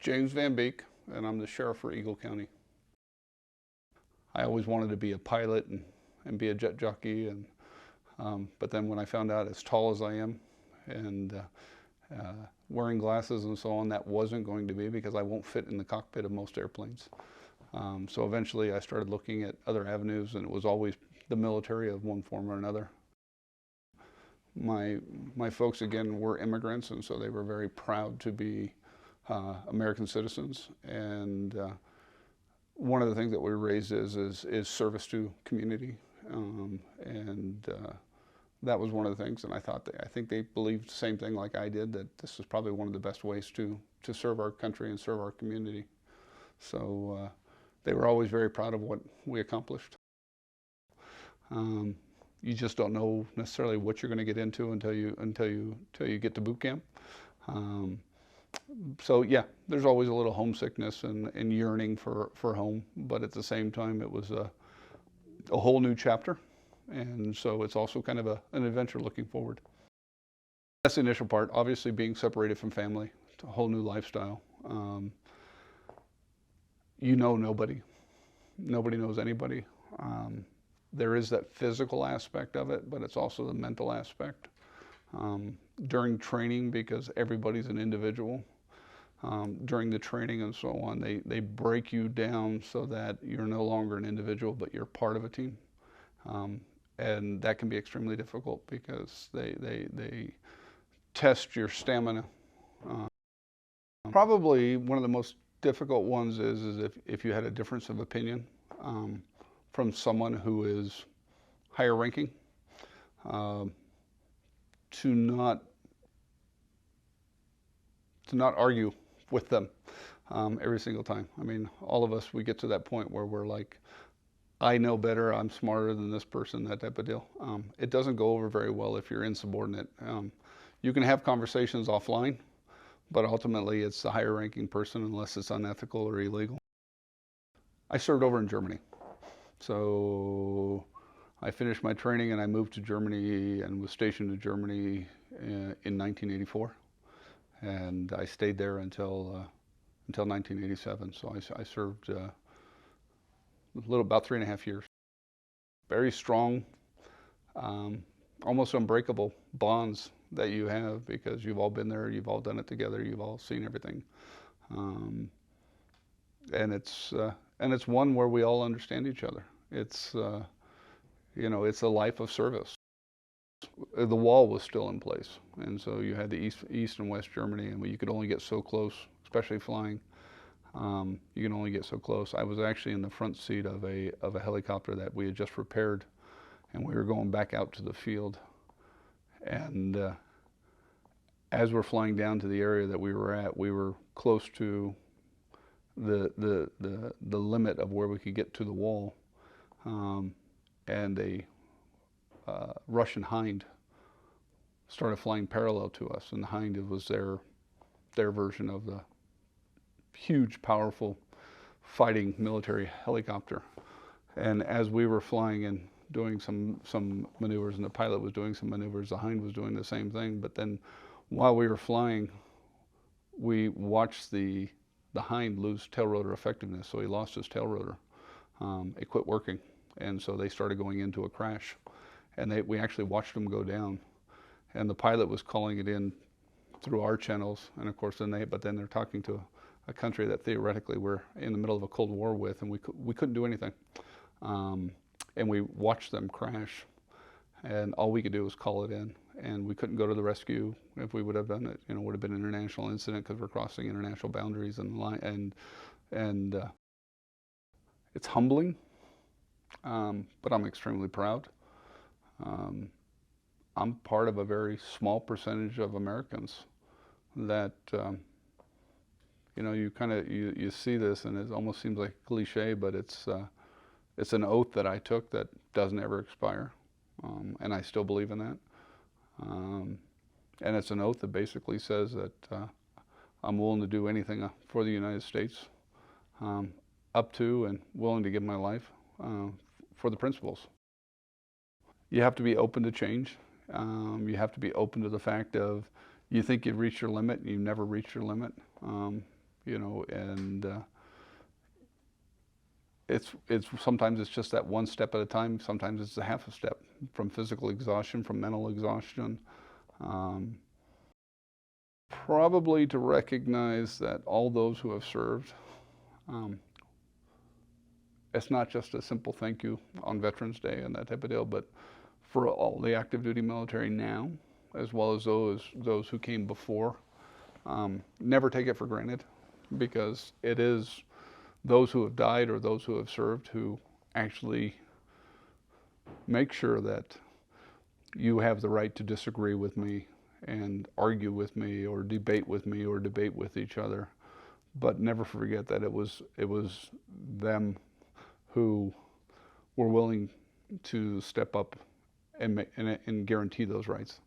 James Van Beek, and I'm the sheriff for Eagle County. I always wanted to be a pilot and be a jet jockey, but then when I found out as tall as I am and wearing glasses and so on, that wasn't going to be, because I won't fit in the cockpit of most airplanes. So eventually I started looking at other avenues, and it was always the military of one form or another. My folks, again, were immigrants, and so they were very proud to be American citizens. And one of the things that we were raised is service to community, that was one of the things. And I think they believed the same thing like I did, that this was probably one of the best ways to serve our country and serve our community. So they were always very proud of what we accomplished. You just don't know necessarily what you're going to get into until you get to boot camp. So yeah, there's always a little homesickness and yearning for home, but at the same time, it was a whole new chapter, and so it's also kind of an adventure looking forward. That's the initial part. Obviously, being separated from family, it's a whole new lifestyle. You know nobody. Nobody knows anybody. There is that physical aspect of it, but it's also the mental aspect. During training, because everybody's an individual, during the training and so on, they break you down so that you're no longer an individual, but you're part of a team. And that can be extremely difficult, because they test your stamina. Probably one of the most difficult ones is if you had a difference of opinion from someone who is higher ranking, to not argue with them every single time. I mean, all of us, we get to that point where we're like, I know better, I'm smarter than this person, that type of deal. It doesn't go over very well if you're insubordinate. You can have conversations offline, but ultimately it's the higher ranking person, unless it's unethical or illegal. I served over in Germany. So I finished my training and I moved to Germany and was stationed in Germany in 1984. And I stayed there until 1987. So I served about 3.5 years. Very strong, almost unbreakable bonds that you have, because you've all been there, you've all done it together, you've all seen everything. And it's one where we all understand each other. It's it's a life of service. The wall was still in place, and so you had the East and West Germany, and you could only get so close, especially flying. You can only get so close. I was actually in the front seat of a helicopter that we had just repaired, and we were going back out to the field. And as we're flying down to the area that we were at, we were close to the limit of where we could get to the wall, and a Russian Hind started flying parallel to us, and the Hind was their version of the huge, powerful fighting military helicopter. And as we were flying and doing some maneuvers, and the pilot was doing some maneuvers, the Hind was doing the same thing. But then while we were flying, we watched the Hind lose tail rotor effectiveness, so he lost his tail rotor. It quit working, and so they started going into a crash. And we actually watched them go down, and the pilot was calling it in through our channels, and of course then they're talking to a country that theoretically we're in the middle of a Cold War with, and we couldn't do anything. And we watched them crash, and all we could do was call it in, and we couldn't go to the rescue. If we would have done it, it would have been an international incident, because we're crossing international boundaries and it's humbling, but I'm extremely proud. I'm part of a very small percentage of Americans that, you see this, and it almost seems like a cliche, but it's an oath that I took that doesn't ever expire, and I still believe in that. And it's an oath that basically says that I'm willing to do anything for the United States, up to and willing to give my life for the principles. You have to be open to change. You have to be open to the fact of, you think you've reached your limit, and you've never reached your limit. and it's sometimes it's just that one step at a time. Sometimes it's a half a step, from physical exhaustion, from mental exhaustion. Um, Probably to recognize that all those who have served, um, it's not just a simple thank you on Veterans Day and that type of deal, but for all the active duty military now, as well as those who came before. Never take it for granted, because it is those who have died or those who have served who actually make sure that you have the right to disagree with me and argue with me or debate with me or debate with each other. But never forget that it was them who were willing to step up and guarantee those rights.